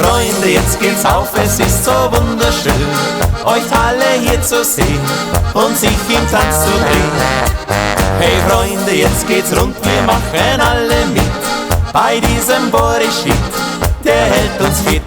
Freunde, jetzt geht's auf, es ist so wunderschön, euch alle hier zu sehen und sich im Tanz zu drehen. Hey Freunde, jetzt geht's rund, wir machen alle mit, bei diesem Boris-Shit, der hält uns fit.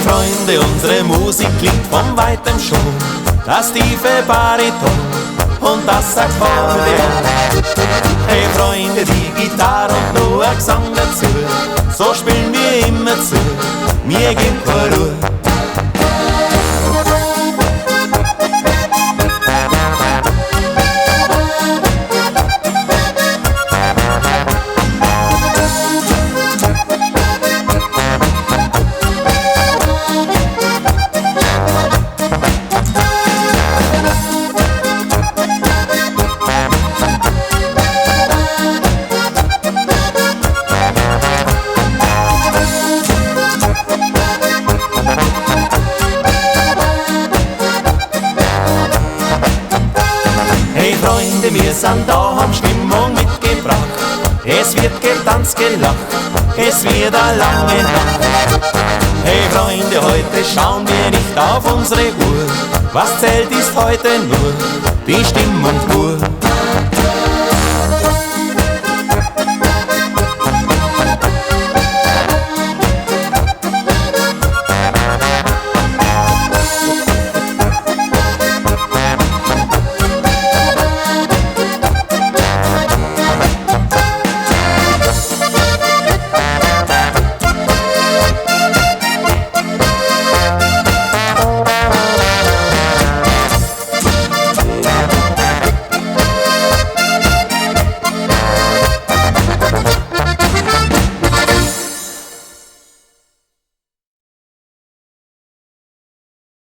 Freunde, unsere Musik klingt von weitem schon, das tiefe Bariton und das Akkordeon. Hey Freunde, die Gitarre und nur ein Gesang dazu, so spielen wir immer zu, mir gibt keine Ruhe. Hey Freunde, wir sind da, haben Stimmung mitgebracht. Es wird getanzt, gelacht, es wird eine lange Nacht. Hey Freunde, heute schauen wir nicht auf unsere Uhr. Was zählt ist heute nur die Stimmung pur.